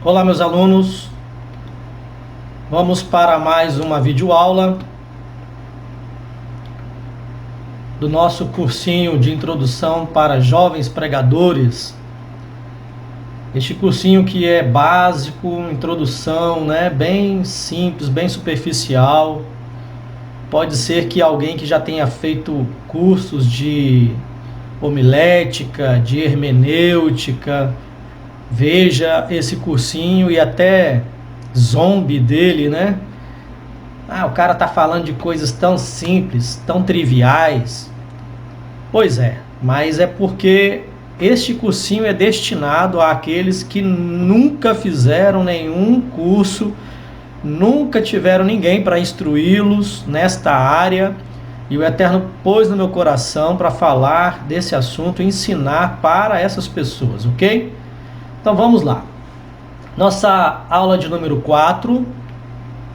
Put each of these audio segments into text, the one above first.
Olá, meus alunos. Vamos para mais uma videoaula do nosso cursinho de introdução para jovens pregadores. Este cursinho que é básico, introdução, né? Bem simples, bem superficial. Pode ser que alguém que já tenha feito cursos de homilética, de hermenêutica, veja esse cursinho e até zombe dele, né? O cara tá falando de coisas tão simples, tão triviais. Pois é, mas é porque este cursinho é destinado àqueles que nunca fizeram nenhum curso, nunca tiveram ninguém para instruí-los nesta área, e o Eterno pôs no meu coração para falar desse assunto e ensinar para essas pessoas, ok? Então vamos lá. Nossa aula de número 4,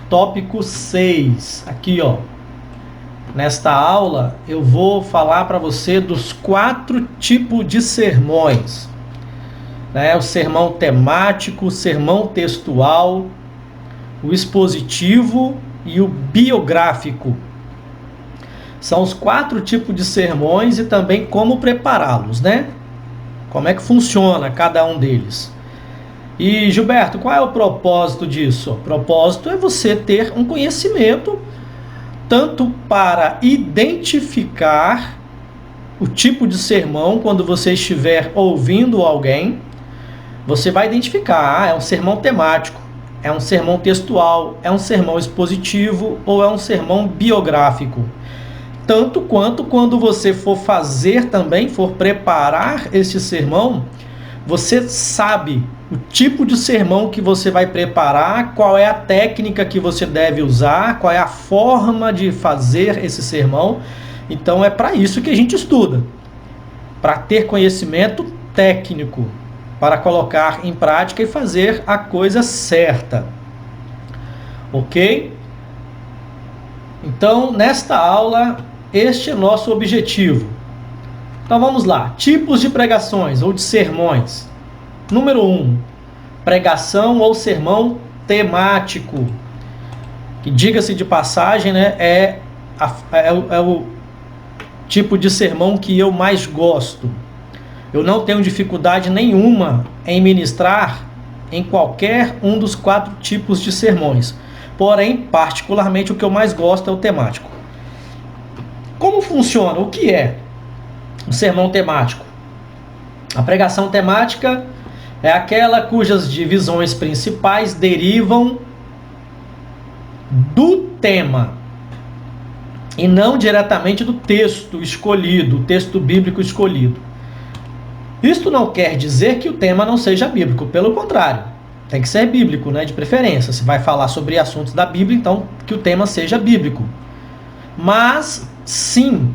tópico 6. Aqui, ó. Nesta aula eu vou falar para você dos 4 tipos de sermões. O sermão temático, o sermão textual, o expositivo e o biográfico. São os 4 tipos de sermões e também como prepará-los, né? Como é que funciona cada um deles. E, Gilberto, qual é o propósito disso? O propósito é você ter um conhecimento tanto para identificar o tipo de sermão quando você estiver ouvindo alguém. Você vai identificar, é um sermão temático, é um sermão textual, é um sermão expositivo ou é um sermão biográfico. Tanto quanto quando você for fazer também, for preparar este sermão, você sabe o tipo de sermão que você vai preparar, qual é a técnica que você deve usar, qual é a forma de fazer esse sermão. Então é para isso que a gente estuda, para ter conhecimento técnico, para colocar em prática e fazer a coisa certa. Ok? Então, nesta aula, este é nosso objetivo. Então vamos lá. Tipos de pregações ou de sermões. Número 1. Pregação ou sermão temático. Que, diga-se de passagem, né, é o tipo de sermão que eu mais gosto. Eu não tenho dificuldade nenhuma em ministrar em qualquer um dos 4 tipos de sermões. Porém, particularmente, o que eu mais gosto é o temático. Como funciona? O que é o sermão temático? A pregação temática é aquela cujas divisões principais derivam do tema e não diretamente do texto escolhido, o texto bíblico escolhido. Isto não quer dizer que o tema não seja bíblico, pelo contrário, tem que ser bíblico, né, de preferência. Se vai falar sobre assuntos da Bíblia, então que o tema seja bíblico. Mas sim,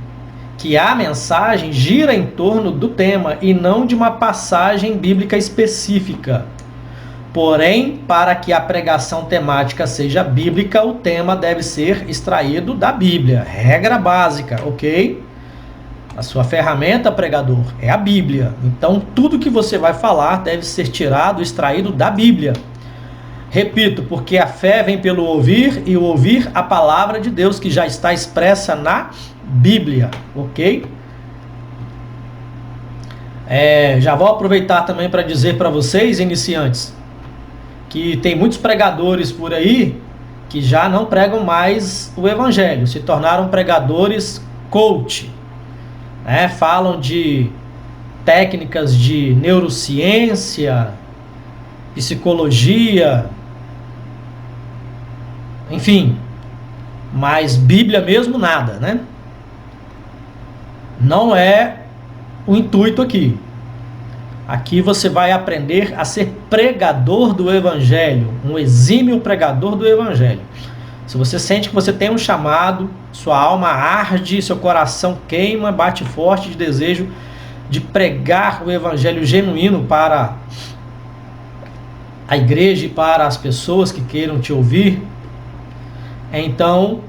que a mensagem gira em torno do tema e não de uma passagem bíblica específica. Porém, para que a pregação temática seja bíblica, o tema deve ser extraído da Bíblia. Regra básica, ok? A sua ferramenta, pregador, é a Bíblia. Então, tudo que você vai falar deve ser tirado, extraído da Bíblia. Repito, porque a fé vem pelo ouvir e o ouvir a palavra de Deus que já está expressa na Bíblia, ok? Já vou aproveitar também para dizer para vocês, iniciantes, que tem muitos pregadores por aí que já não pregam mais o Evangelho, se tornaram pregadores coach, né? Falam de técnicas de neurociência, psicologia, enfim, mas Bíblia mesmo nada, né? Não é o intuito aqui. Aqui você vai aprender a ser pregador do Evangelho, um exímio pregador do Evangelho. Se você sente que você tem um chamado, sua alma arde, seu coração queima, bate forte de desejo de pregar o Evangelho genuíno para a igreja e para as pessoas que queiram te ouvir, então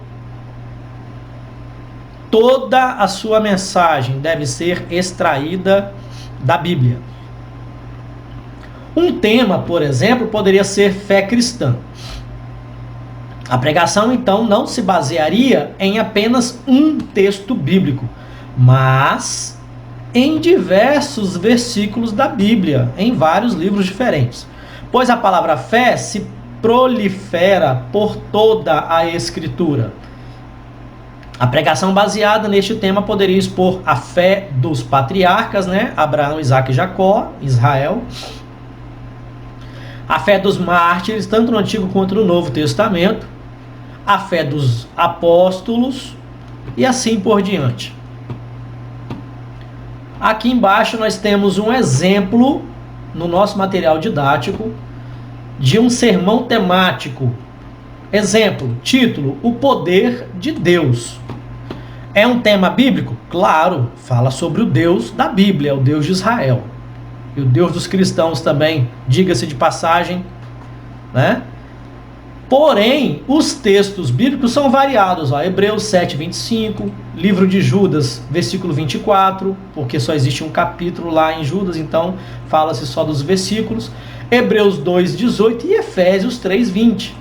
toda a sua mensagem deve ser extraída da Bíblia. Um tema, por exemplo, poderia ser fé cristã. A pregação, então, não se basearia em apenas um texto bíblico, mas em diversos versículos da Bíblia, em vários livros diferentes. Pois a palavra fé se prolifera por toda a Escritura. A pregação baseada neste tema poderia expor a fé dos patriarcas, né? Abraão, Isaac e Jacó, Israel. A fé dos mártires, tanto no Antigo quanto no Novo Testamento. A fé dos apóstolos e assim por diante. Aqui embaixo nós temos um exemplo no nosso material didático de um sermão temático. Exemplo, título: O poder de Deus. É um tema bíblico? Claro, fala sobre o Deus da Bíblia, o Deus de Israel. E o Deus dos cristãos também, diga-se de passagem, né? Porém, os textos bíblicos são variados. Hebreus 7:25, livro de Judas, versículo 24, porque só existe um capítulo lá em Judas, então fala-se só dos versículos. Hebreus 2:18 e Efésios 3:20.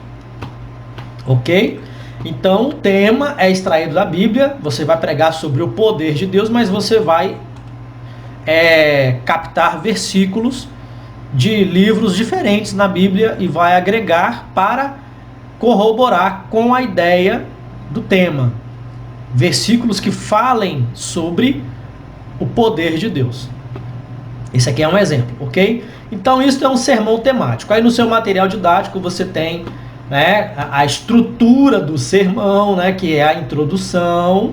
Ok? Então, o tema é extraído da Bíblia. Você vai pregar sobre o poder de Deus, mas você vai captar versículos de livros diferentes na Bíblia e vai agregar para corroborar com a ideia do tema. Versículos que falem sobre o poder de Deus. Esse aqui é um exemplo, ok? Então, isso é um sermão temático. Aí no seu material didático você tem, né, a estrutura do sermão, né, que é a introdução,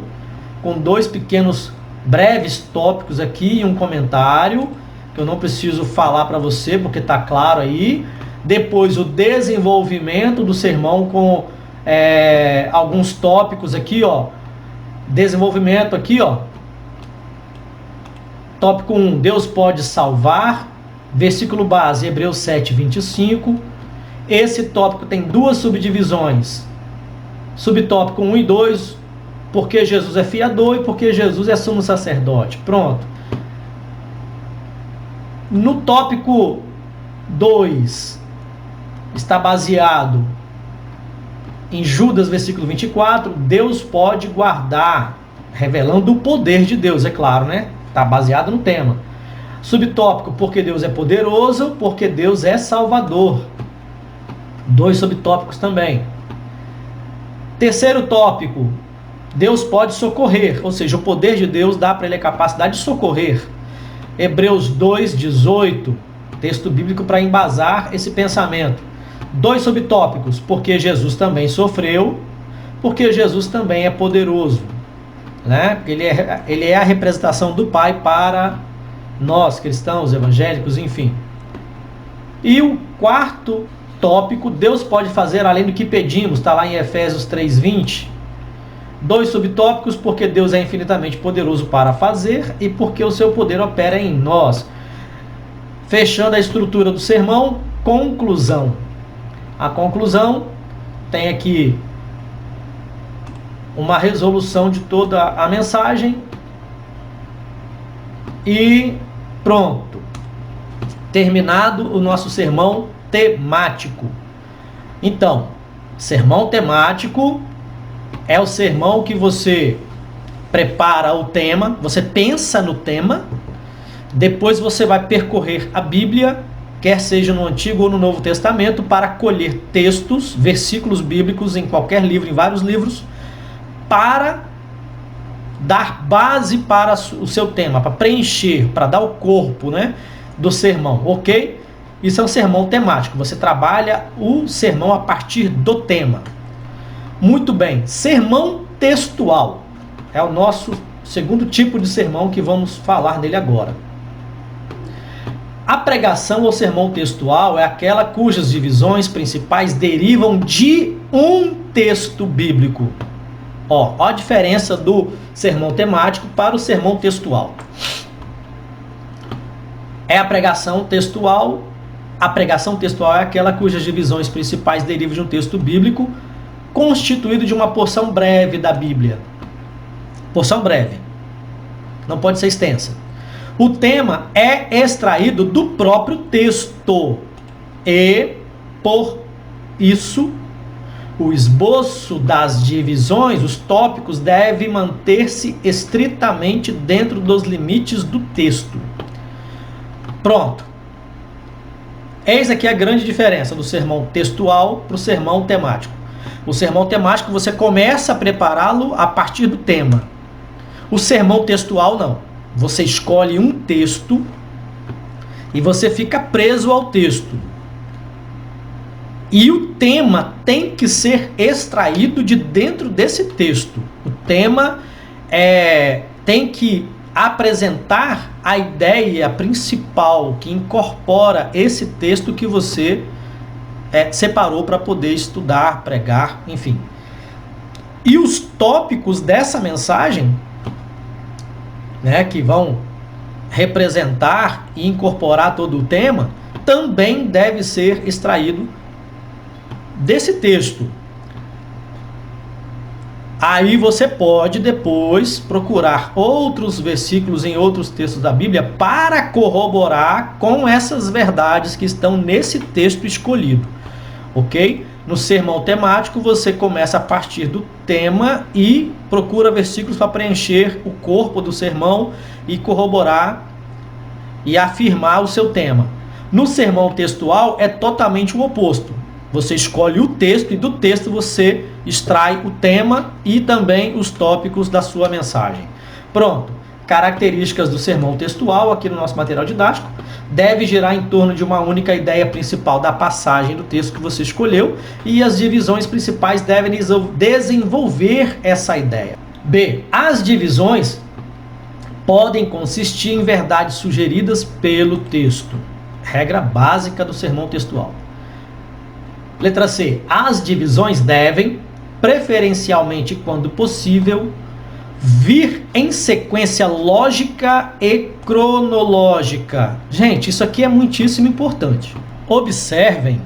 com 2 pequenos breves tópicos aqui e um comentário, que eu não preciso falar para você porque está claro aí. Depois o desenvolvimento do sermão com alguns tópicos aqui, ó. Desenvolvimento aqui, ó. Tópico 1, Deus pode salvar. Versículo base, Hebreus 7:25. Esse tópico tem 2 subdivisões. Subtópico 1 e 2, porque Jesus é fiador e porque Jesus é sumo sacerdote. Pronto. No tópico 2, está baseado em Judas, versículo 24, Deus pode guardar, revelando o poder de Deus, é claro, né? Está baseado no tema. Subtópico, porque Deus é poderoso, porque Deus é salvador. 2 subtópicos também. Terceiro tópico, Deus pode socorrer, ou seja, o poder de Deus dá para ele a capacidade de socorrer. Hebreus 2:18, texto bíblico para embasar esse pensamento. 2 subtópicos, porque Jesus também sofreu, porque Jesus também é poderoso, né? Ele é a representação do Pai para nós, cristãos, evangélicos, enfim. E o 4º tópico, Deus pode fazer além do que pedimos, está lá em Efésios 3:20. 2 subtópicos, porque Deus é infinitamente poderoso para fazer e porque o seu poder opera em nós. Fechando a estrutura do sermão, conclusão. A conclusão tem aqui uma resolução de toda a mensagem e pronto. Terminado o nosso sermão temático. Então, sermão temático é o sermão que você prepara o tema, você pensa no tema, depois você vai percorrer a Bíblia, quer seja no Antigo ou no Novo Testamento, para colher textos, versículos bíblicos em qualquer livro, em vários livros, para dar base para o seu tema, para preencher, para dar o corpo, né, do sermão, ok? Isso é um sermão temático, você trabalha o sermão a partir do tema. Muito bem, sermão textual é o nosso segundo tipo de sermão que vamos falar nele agora. A pregação ou sermão textual é aquela cujas divisões principais derivam de um texto bíblico. Ó a diferença do sermão temático para o sermão textual. A pregação textual é aquela cujas divisões principais derivam de um texto bíblico constituído de uma porção breve da Bíblia. Porção breve. Não pode ser extensa. O tema é extraído do próprio texto e, por isso, o esboço das divisões, os tópicos, deve manter-se estritamente dentro dos limites do texto. Pronto. Eis aqui a grande diferença do sermão textual para o sermão temático. O sermão temático você começa a prepará-lo a partir do tema. O sermão textual não. Você escolhe um texto e você fica preso ao texto. E o tema tem que ser extraído de dentro desse texto. O tema tem que apresentar a ideia principal que incorpora esse texto que você separou para poder estudar, pregar, enfim. E os tópicos dessa mensagem, né, que vão representar e incorporar todo o tema, também deve ser extraído desse texto. Aí você pode depois procurar outros versículos em outros textos da Bíblia para corroborar com essas verdades que estão nesse texto escolhido, ok? No sermão temático você começa a partir do tema e procura versículos para preencher o corpo do sermão e corroborar e afirmar o seu tema. No sermão textual é totalmente o oposto. Você escolhe o texto e do texto você extrai o tema e também os tópicos da sua mensagem. Pronto. Características do sermão textual aqui no nosso material didático. Deve girar em torno de uma única ideia principal da passagem do texto que você escolheu e as divisões principais devem desenvolver essa ideia. B. As divisões podem consistir em verdades sugeridas pelo texto. Regra básica do sermão textual. Letra C. As divisões devem, preferencialmente quando possível, vir em sequência lógica e cronológica. Gente, isso aqui é muitíssimo importante. Observem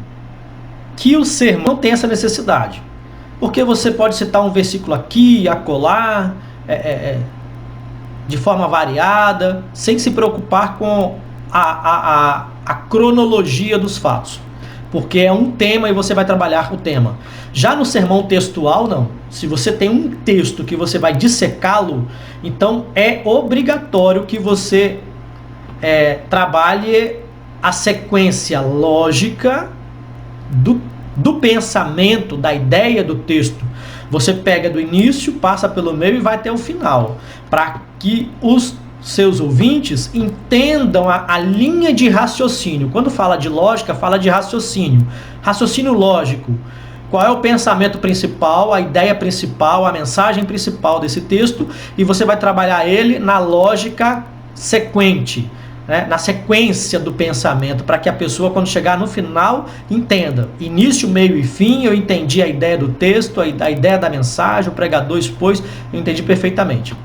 que o sermão tem essa necessidade. Porque você pode citar um versículo aqui e acolá, de forma variada, sem se preocupar com a cronologia dos fatos. Porque é um tema e você vai trabalhar o tema. Já no sermão textual, não. Se você tem um texto que você vai dissecá-lo, então é obrigatório que você trabalhe a sequência lógica do pensamento, da ideia do texto. Você pega do início, passa pelo meio e vai até o final, para que os seus ouvintes entendam a linha de raciocínio. Quando fala de lógica, fala de raciocínio. Raciocínio lógico. Qual é o pensamento principal, a ideia principal, a mensagem principal desse texto, e você vai trabalhar ele na lógica sequente, né? Na sequência do pensamento, para que a pessoa, quando chegar no final, entenda. Início, meio e fim, eu entendi a ideia do texto, a ideia da mensagem, o pregador expôs, eu entendi perfeitamente.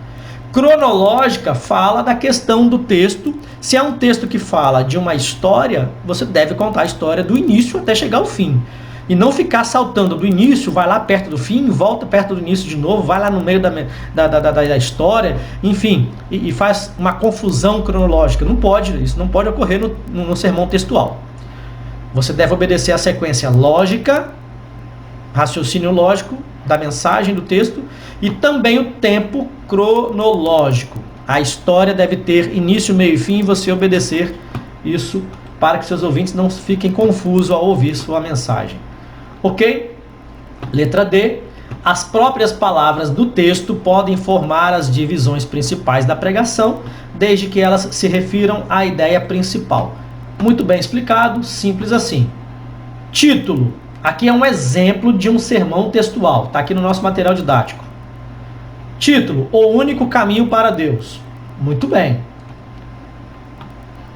Cronológica fala da questão do texto. Se é um texto que fala de uma história, você deve contar a história do início até chegar ao fim. E não ficar saltando do início, vai lá perto do fim, volta perto do início de novo, vai lá no meio da história, enfim, e faz uma confusão cronológica. Não pode, isso não pode ocorrer no sermão textual. Você deve obedecer a sequência lógica, raciocínio lógico da mensagem do texto e também o tempo cronológico. A história deve ter início, meio e fim e você obedecer isso para que seus ouvintes não fiquem confusos ao ouvir sua mensagem. Ok? Letra D. As próprias palavras do texto podem formar as divisões principais da pregação, desde que elas se refiram à ideia principal. Muito bem explicado, simples assim. Título. Aqui é um exemplo de um sermão textual, está aqui no nosso material didático. Título: O único caminho para Deus. Muito bem.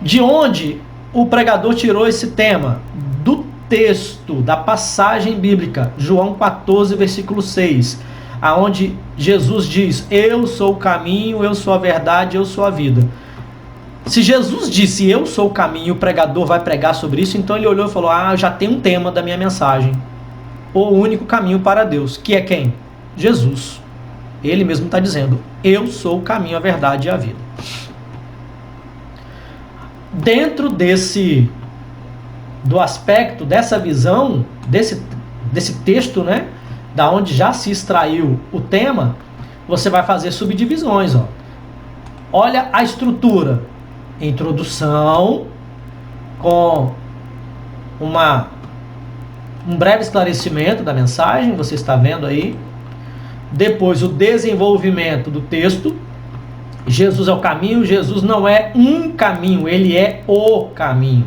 De onde o pregador tirou esse tema? Do texto, da passagem bíblica, João 14, versículo 6, aonde Jesus diz: Eu sou o caminho, eu sou a verdade, eu sou a vida. Se Jesus disse eu sou o caminho e o pregador vai pregar sobre isso, então ele olhou e falou: eu já tenho um tema da minha mensagem. O único caminho para Deus, que é quem? Jesus. Ele mesmo está dizendo: eu sou o caminho, a verdade e a vida. dentro do aspecto, dessa visão, desse texto, né, da onde já se extraiu o tema, você vai fazer subdivisões, ó. Olha a estrutura: introdução, com um breve esclarecimento da mensagem, você está vendo aí. Depois, o desenvolvimento do texto. Jesus é o caminho. Jesus não é um caminho, ele é o caminho.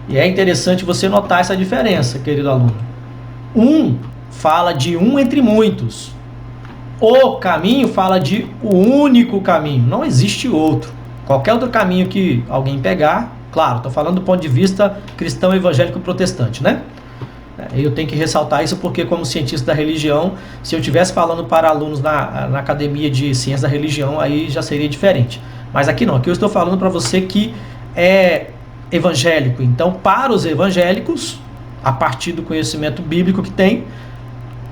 E é interessante você notar essa diferença, querido aluno. Um fala de um entre muitos. O caminho fala de o único caminho. Não existe outro. Qualquer outro caminho que alguém pegar, claro, estou falando do ponto de vista cristão, evangélico e protestante, né? Eu tenho que ressaltar isso porque, como cientista da religião, se eu estivesse falando para alunos na academia de ciências da religião, aí já seria diferente. Mas aqui não, aqui eu estou falando para você que é evangélico. Então, para os evangélicos, a partir do conhecimento bíblico que tem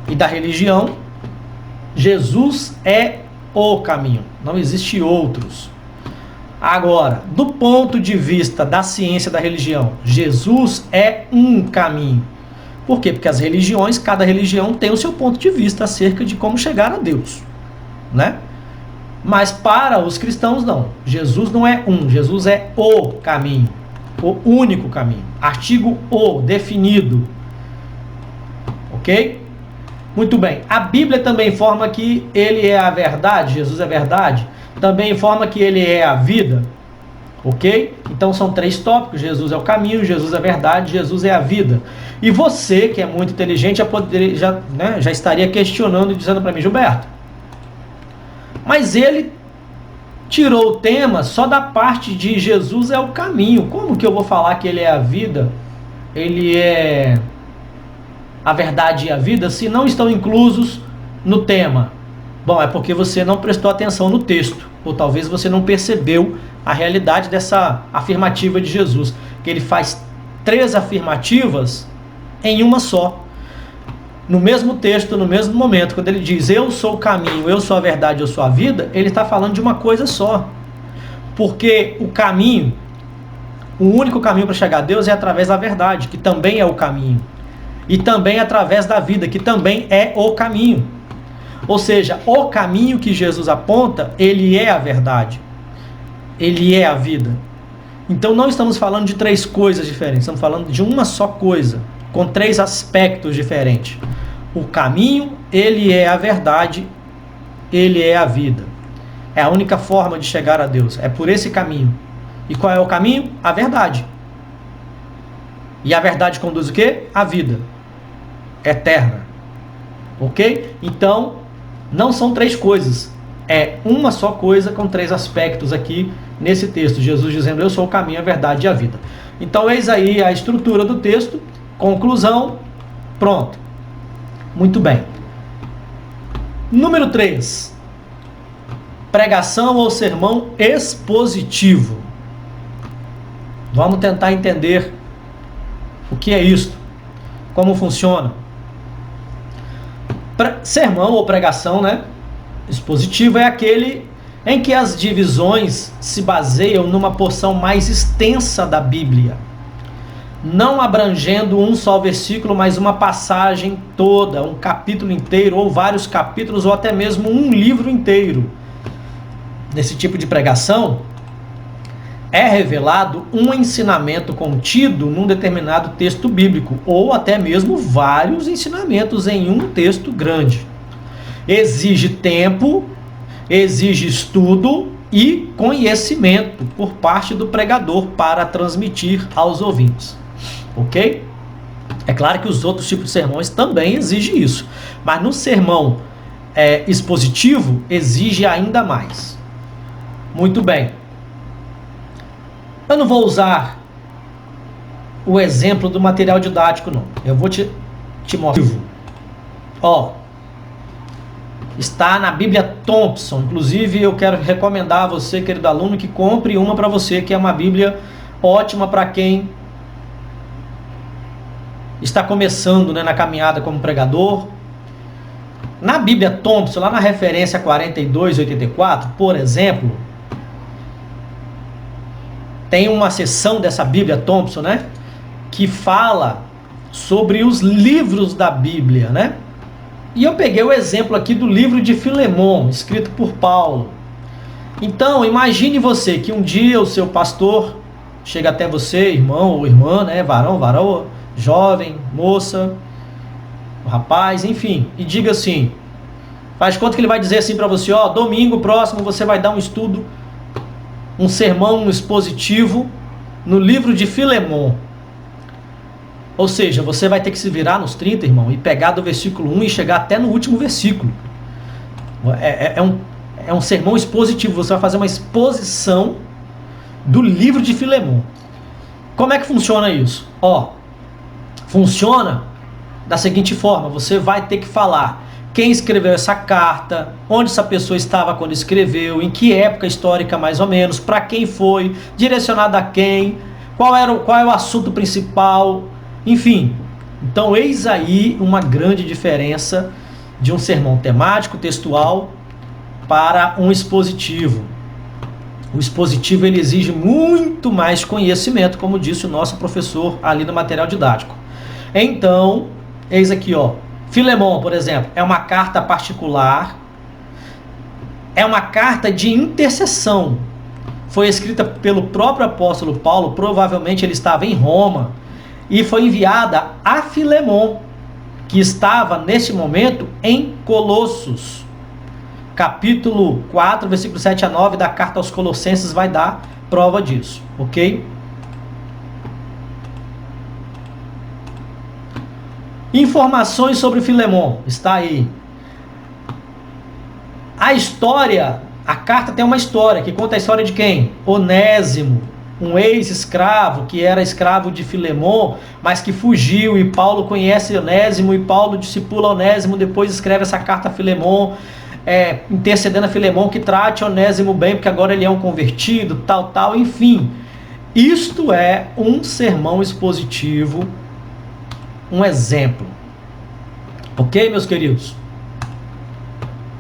e da religião, Jesus é o caminho, não existe outros. Agora, do ponto de vista da ciência da religião, Jesus é um caminho. Por quê? Porque as religiões, cada religião tem o seu ponto de vista acerca de como chegar a Deus, né? Mas para os cristãos não. Jesus não é um, Jesus é o caminho, o único caminho. Artigo o, definido. Ok? Muito bem. A Bíblia também informa que ele é a verdade, Jesus é a verdade. Também informa que ele é a vida. Ok? Então são 3 tópicos: Jesus é o caminho, Jesus é a verdade, Jesus é a vida. E você, que é muito inteligente, já estaria questionando e dizendo para mim: Gilberto, mas ele tirou o tema só da parte de Jesus é o caminho. Como que eu vou falar que ele é a vida, ele é a verdade e a vida, se não estão inclusos no tema? Bom, é porque você não prestou atenção no texto, ou talvez você não percebeu a realidade dessa afirmativa de Jesus, que ele faz 3 afirmativas em uma só. No mesmo texto, no mesmo momento, quando ele diz eu sou o caminho, eu sou a verdade, eu sou a vida, ele está falando de uma coisa só. Porque o caminho, o único caminho para chegar a Deus é através da verdade, que também é o caminho. E também através da vida, que também é o caminho. Ou seja, o caminho que Jesus aponta, ele é a verdade. Ele é a vida. Então não estamos falando de 3 coisas diferentes, estamos falando de uma só coisa, com 3 aspectos diferentes. O caminho, ele é a verdade, ele é a vida. É a única forma de chegar a Deus, é por esse caminho. E qual é o caminho? A verdade. E a verdade conduz o quê? A vida eterna. Ok? Então, não são 3 coisas. É uma só coisa com 3 aspectos aqui nesse texto. Jesus dizendo eu sou o caminho, a verdade e a vida. Então eis aí a estrutura do texto. Conclusão. Pronto. Muito bem. Número 3. Pregação ou sermão expositivo. Vamos tentar entender o que é isso. Como funciona. Sermão ou pregação, né? Expositivo é aquele em que as divisões se baseiam numa porção mais extensa da Bíblia, não abrangendo um só versículo, mas uma passagem toda, um capítulo inteiro, ou vários capítulos, ou até mesmo um livro inteiro. Nesse tipo de pregação, é revelado um ensinamento contido num determinado texto bíblico, ou até mesmo vários ensinamentos em um texto grande. Exige tempo, exige estudo e conhecimento por parte do pregador para transmitir aos ouvintes. Ok? É claro que os outros tipos de sermões também exigem isso, mas no sermão expositivo exige ainda mais. Muito bem. Eu não vou usar o exemplo do material didático, não. Eu vou te mostrar. Ó, está na Bíblia Thompson. Inclusive, eu quero recomendar a você, querido aluno, que compre uma para você, que é uma Bíblia ótima para quem está começando, né, na caminhada como pregador. Na Bíblia Thompson, lá na referência 4284, por exemplo, tem uma seção dessa Bíblia Thompson, né, que fala sobre os livros da Bíblia, né? E eu peguei o exemplo aqui do livro de Filemon, escrito por Paulo. Então, imagine você que um dia o seu pastor chega até você, irmão ou irmã, né, varão, jovem, moça, rapaz, enfim, e diga assim, faz conta que ele vai dizer assim para você, ó, domingo próximo você vai dar um estudo, um sermão expositivo no livro de Filemon. Ou seja, você vai ter que se virar nos 30, irmão, e pegar do versículo 1 e chegar até no último versículo. É um sermão expositivo, você vai fazer uma exposição do livro de Filemon. Como é que funciona isso? Ó, funciona da seguinte forma, você vai ter que falar quem escreveu essa carta, onde essa pessoa estava quando escreveu, em que época histórica mais ou menos, para quem foi, direcionado a quem, qual é o assunto principal, enfim. Então eis aí uma grande diferença de um sermão temático, textual, para um expositivo. O expositivo ele exige muito mais conhecimento, como disse o nosso professor ali no material didático. Então, eis aqui, ó, Filemon, por exemplo, é uma carta particular, é uma carta de intercessão. Foi escrita pelo próprio apóstolo Paulo, provavelmente ele estava em Roma, e foi enviada a Filemon, que estava nesse momento em Colossos. Capítulo 4, versículo 7 a 9 da carta aos Colossenses vai dar prova disso, ok? Informações sobre Filemon, está aí. A história, a carta tem uma história, que conta a história de quem? Onésimo, um ex-escravo, que era escravo de Filemon, mas que fugiu, e Paulo conhece Onésimo, e Paulo discipula Onésimo, depois escreve essa carta a Filemon, intercedendo a Filemon que trate Onésimo bem, porque agora ele é um convertido, tal, enfim. Isto é um sermão expositivo, um exemplo. Ok, meus queridos?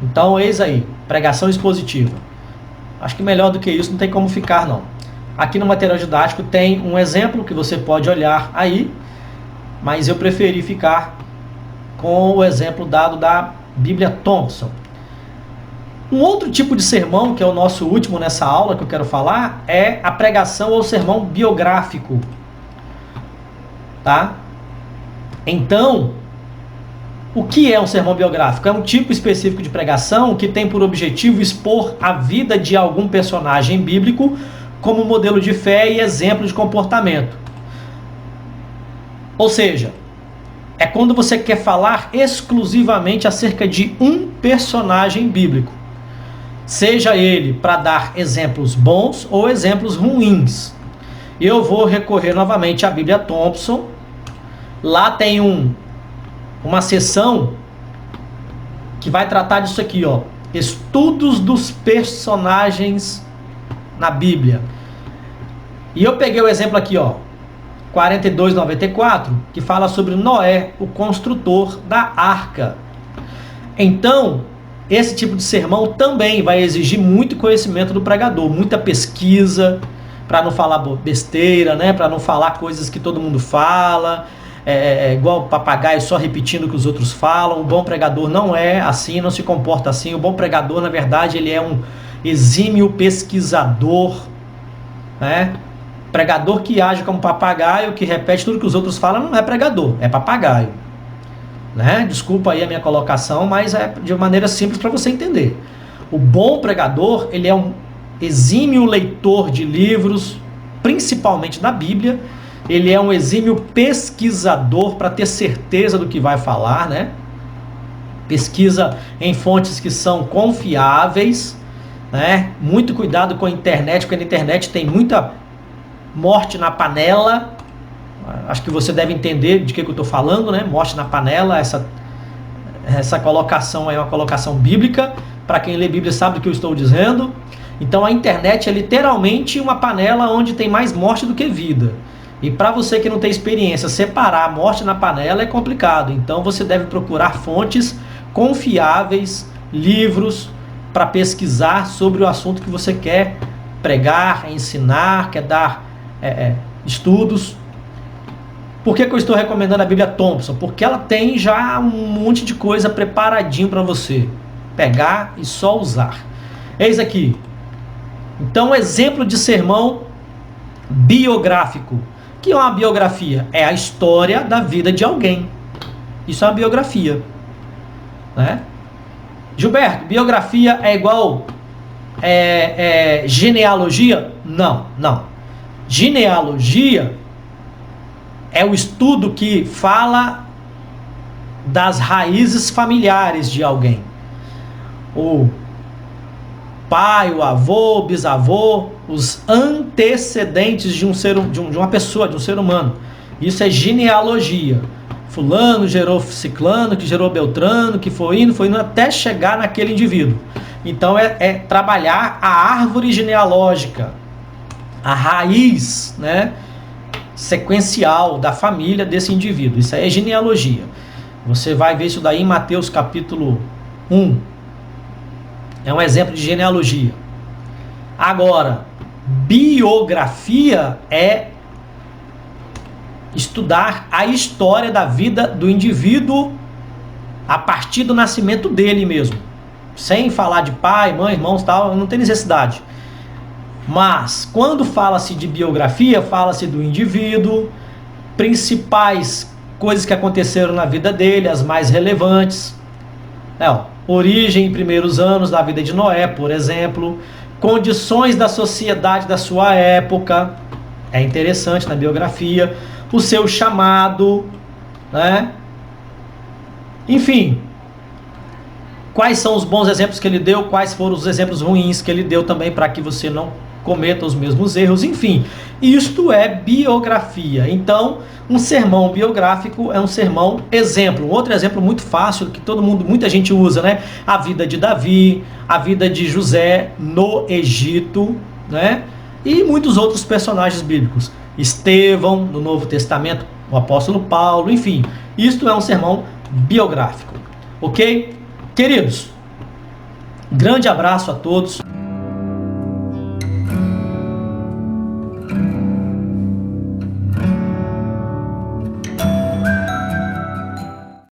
Então, eis aí, pregação expositiva. Acho que melhor do que isso não tem como ficar, não. Aqui no material didático tem um exemplo que você pode olhar aí, mas eu preferi ficar com o exemplo dado da Bíblia Thompson. Um outro tipo de sermão, que é o nosso último nessa aula que eu quero falar, é a pregação ou sermão biográfico. Tá? Então, o que é um sermão biográfico? É um tipo específico de pregação que tem por objetivo expor a vida de algum personagem bíblico como modelo de fé e exemplo de comportamento. Ou seja, é quando você quer falar exclusivamente acerca de um personagem bíblico. Seja ele para dar exemplos bons ou exemplos ruins. Eu vou recorrer novamente à Bíblia Thompson. Lá tem uma seção que vai tratar disso aqui, ó. Estudos dos personagens na Bíblia. E eu peguei o exemplo aqui, ó, 42:94, que fala sobre Noé, o construtor da arca. Então, esse tipo de sermão também vai exigir muito conhecimento do pregador, muita pesquisa, para não falar besteira, né? Para não falar coisas que todo mundo fala, igual papagaio só repetindo o que os outros falam. O bom pregador não é assim, não se comporta assim. O bom pregador, na verdade, ele é um exímio pesquisador, né? Pregador que age como papagaio, que repete tudo que os outros falam, não é pregador, é papagaio. Né? Desculpa aí a minha colocação, mas é de maneira simples para você entender. O bom pregador, ele é um exímio leitor de livros, principalmente da Bíblia. Ele é um exímio pesquisador para ter certeza do que vai falar, né? Pesquisa em fontes que são confiáveis, né? Muito cuidado com a internet, porque na internet tem muita morte na panela. Acho que você deve entender de que eu estou falando, né? Morte na panela, essa colocação é uma colocação bíblica. Para quem lê Bíblia sabe do que eu estou dizendo. Então a internet é literalmente uma panela onde tem mais morte do que vida. E para você que não tem experiência, separar a morte na panela é complicado. Então você deve procurar fontes confiáveis, livros, para pesquisar sobre o assunto que você quer pregar, ensinar, quer dar estudos. Por que eu estou recomendando a Bíblia Thompson? Porque ela tem já um monte de coisa preparadinho para você pegar e só usar. Eis aqui. Então, exemplo de sermão biográfico. O que é uma biografia? É a história da vida de alguém. Isso é uma biografia, né? Gilberto, biografia é igual genealogia? Não. Genealogia é o estudo que fala das raízes familiares de alguém. O pai, o avô, o bisavô, os antecedentes de uma pessoa, de um ser humano. Isso é genealogia. Fulano gerou ciclano, que gerou beltrano, que foi indo até chegar naquele indivíduo. Então é trabalhar a árvore genealógica, a raiz, né, sequencial da família desse indivíduo. Isso aí é genealogia. Você vai ver isso daí em Mateus capítulo 1. É um exemplo de genealogia. Agora, biografia é estudar a história da vida do indivíduo a partir do nascimento dele mesmo. Sem falar de pai, mãe, irmãos, tal, não tem necessidade. Mas, quando fala-se de biografia, fala-se do indivíduo, principais coisas que aconteceram na vida dele, as mais relevantes. Origem e primeiros anos da vida de Noé, por exemplo. Condições da sociedade da sua época. É interessante na biografia. O seu chamado, né? Enfim, quais são os bons exemplos que ele deu, quais foram os exemplos ruins que ele deu também, para que você não cometa os mesmos erros. Enfim, isto é biografia. Então, um sermão biográfico é um sermão exemplo. Outro exemplo muito fácil que muita gente usa, né? A vida de Davi, a vida de José no Egito, né? E muitos outros personagens bíblicos. Estevão, no Novo Testamento, o apóstolo Paulo, enfim. Isto é um sermão biográfico. Ok? Queridos, grande abraço a todos.